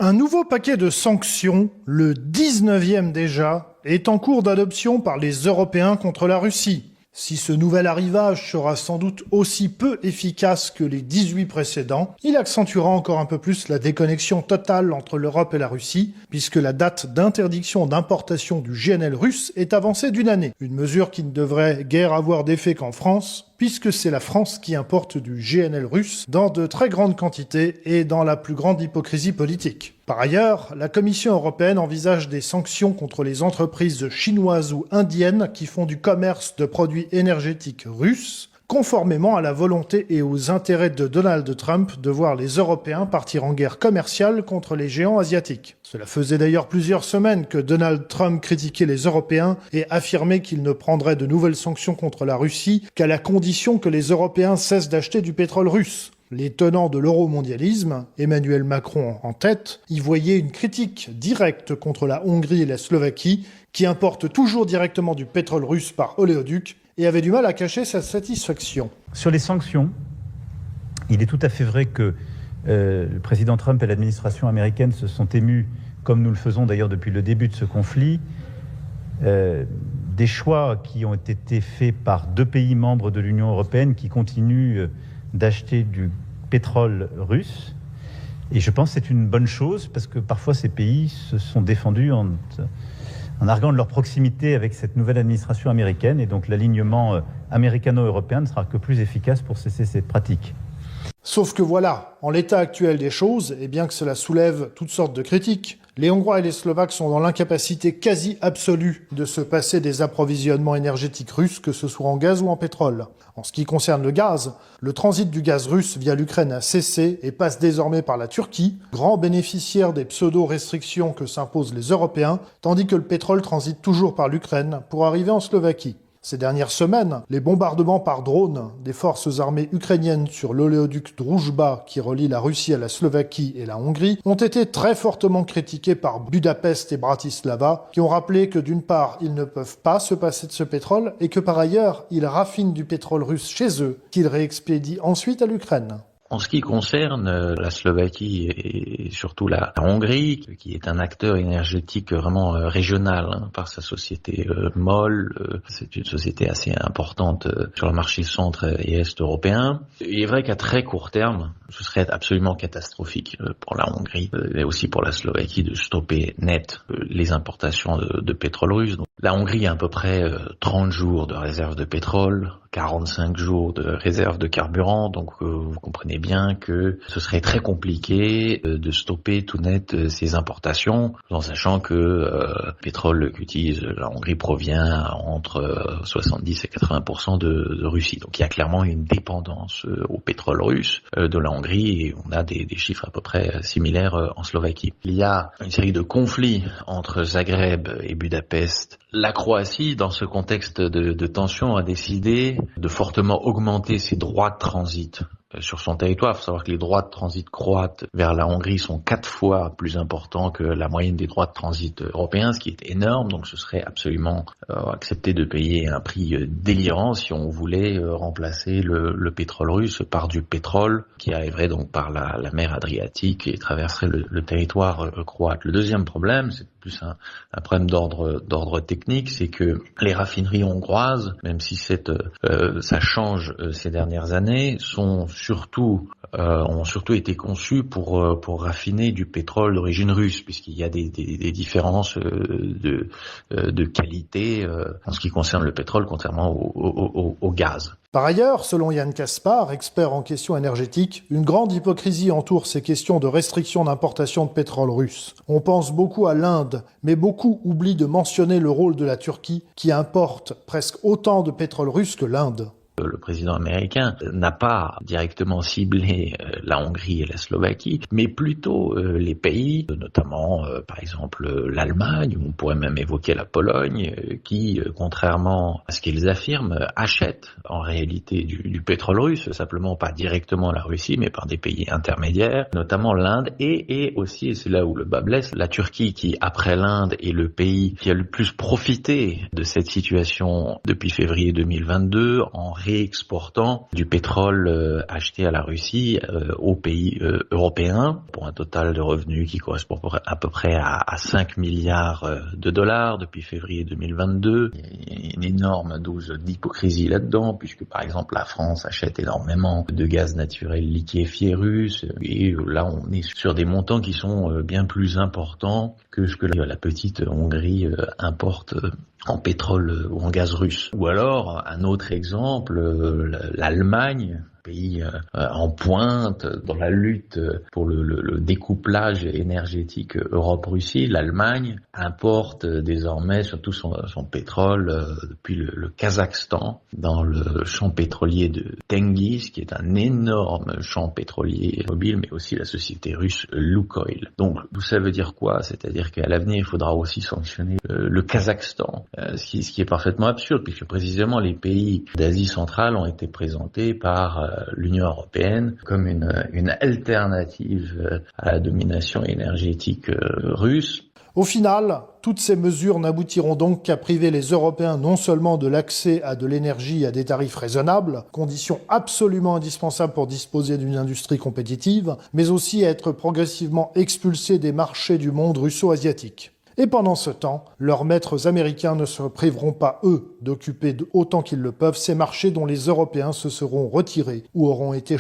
Un nouveau paquet de sanctions, le 19e déjà, est en cours d'adoption par les Européens contre la Russie. Si ce nouvel arrivage sera sans doute aussi peu efficace que les 18 précédents, il accentuera encore un peu plus la déconnexion totale entre l'Europe et la Russie, puisque la date d'interdiction d'importation du GNL russe est avancée d'une année. Une mesure qui ne devrait guère avoir d'effet qu'en France, puisque c'est la France qui importe du GNL russe dans de très grandes quantités et dans la plus grande hypocrisie politique. Par ailleurs, la Commission européenne envisage des sanctions contre les entreprises chinoises ou indiennes qui font du commerce de produits énergétiques russes, conformément à la volonté et aux intérêts de Donald Trump de voir les Européens partir en guerre commerciale contre les géants asiatiques. Cela faisait d'ailleurs plusieurs semaines que Donald Trump critiquait les Européens et affirmait qu'il ne prendrait de nouvelles sanctions contre la Russie qu'à la condition que les Européens cessent d'acheter du pétrole russe. Les tenants de l'euromondialisme, Emmanuel Macron en tête, y voyaient une critique directe contre la Hongrie et la Slovaquie, qui importent toujours directement du pétrole russe par oléoduc, et avaient du mal à cacher sa satisfaction. Sur les sanctions, il est tout à fait vrai que le président Trump et l'administration américaine se sont émus, comme nous le faisons d'ailleurs depuis le début de ce conflit, des choix qui ont été faits par 2 pays membres de l'Union européenne qui continuent d'acheter du pétrole russe. Et je pense que c'est une bonne chose parce que parfois ces pays se sont défendus en arguant de leur proximité avec cette nouvelle administration américaine. Et donc l'alignement américano-européen ne sera que plus efficace pour cesser cette pratique. Sauf que voilà, en l'état actuel des choses, et bien que cela soulève toutes sortes de critiques, les Hongrois et les Slovaques sont dans l'incapacité quasi absolue de se passer des approvisionnements énergétiques russes, que ce soit en gaz ou en pétrole. En ce qui concerne le gaz, le transit du gaz russe via l'Ukraine a cessé et passe désormais par la Turquie, grand bénéficiaire des pseudo-restrictions que s'imposent les Européens, tandis que le pétrole transite toujours par l'Ukraine pour arriver en Slovaquie. Ces dernières semaines, les bombardements par drone des forces armées ukrainiennes sur l'oléoduc Druzhba qui relie la Russie à la Slovaquie et la Hongrie ont été très fortement critiqués par Budapest et Bratislava qui ont rappelé que d'une part, ils ne peuvent pas se passer de ce pétrole et que par ailleurs, ils raffinent du pétrole russe chez eux qu'ils réexpédient ensuite à l'Ukraine. En ce qui concerne la Slovaquie et surtout la Hongrie, qui est un acteur énergétique vraiment régional par sa société MOL, c'est une société assez importante sur le marché centre et est européen. Il est vrai qu'à très court terme, ce serait absolument catastrophique pour la Hongrie, mais aussi pour la Slovaquie de stopper net les importations de pétrole russe. Donc, la Hongrie a à peu près 30 jours de réserve de pétrole, 45 jours de réserve de carburant, donc vous comprenez bien que ce serait très compliqué de stopper tout net ces importations, en sachant que le pétrole qu'utilise la Hongrie provient entre 70 et 80% de Russie. Donc il y a clairement une dépendance au pétrole russe de la Hongrie et on a des chiffres à peu près similaires en Slovaquie. Il y a une série de conflits entre Zagreb et Budapest. La Croatie, dans ce contexte de tension, a décidé de fortement augmenter ses droits de transit sur son territoire. Il faut savoir que les droits de transit croates vers la Hongrie sont 4 fois plus importants que la moyenne des droits de transit européens, ce qui est énorme. Donc ce serait absolument accepter de payer un prix délirant si on voulait remplacer le pétrole russe par du pétrole qui arriverait donc par la mer Adriatique et traverserait le territoire croate. Le deuxième problème, c'est plus un problème d'ordre technique, c'est que les raffineries hongroises, même si ça change ces dernières années, ont surtout été conçues pour raffiner du pétrole d'origine russe, puisqu'il y a des différences de qualité en ce qui concerne le pétrole, contrairement au gaz. Par ailleurs, selon Yann Kaspar, expert en questions énergétiques, une grande hypocrisie entoure ces questions de restriction d'importation de pétrole russe. On pense beaucoup à l'Inde, mais beaucoup oublient de mentionner le rôle de la Turquie, qui importe presque autant de pétrole russe que l'Inde. Le président américain n'a pas directement ciblé la Hongrie et la Slovaquie, mais plutôt les pays, notamment par exemple l'Allemagne, ou on pourrait même évoquer la Pologne, qui, contrairement à ce qu'ils affirment, achètent en réalité du pétrole russe, simplement pas directement la Russie, mais par des pays intermédiaires, notamment l'Inde et aussi, et c'est là où le bas blesse, la Turquie qui, après l'Inde, est le pays qui a le plus profité de cette situation depuis février 2022 en réexportant du pétrole acheté à la Russie aux pays européens pour un total de revenus qui correspond à peu près à 5 milliards de dollars depuis février 2022. Il y a une énorme dose d'hypocrisie là-dedans, puisque par exemple la France achète énormément de gaz naturel liquéfié russe, et là on est sur des montants qui sont bien plus importants que ce que la petite Hongrie importe en pétrole ou en gaz russe. Ou alors, un autre exemple, l'Allemagne, pays en pointe dans la lutte pour le découplage énergétique Europe-Russie. L'Allemagne importe désormais surtout son pétrole depuis le Kazakhstan, dans le champ pétrolier de Tengiz, qui est un énorme champ pétrolier mobile, mais aussi la société russe Lukoil. Donc, ça veut dire quoi? C'est-à-dire qu'à l'avenir, il faudra aussi sanctionner le Kazakhstan, ce qui est parfaitement absurde, puisque précisément les pays d'Asie centrale ont été présentés par l'Union européenne comme une alternative à la domination énergétique russe. Au final, toutes ces mesures n'aboutiront donc qu'à priver les Européens non seulement de l'accès à de l'énergie à des tarifs raisonnables, condition absolument indispensable pour disposer d'une industrie compétitive, mais aussi à être progressivement expulsés des marchés du monde russo-asiatique. Et pendant ce temps, leurs maîtres américains ne se priveront pas, eux, d'occuper autant qu'ils le peuvent ces marchés dont les Européens se seront retirés ou auront été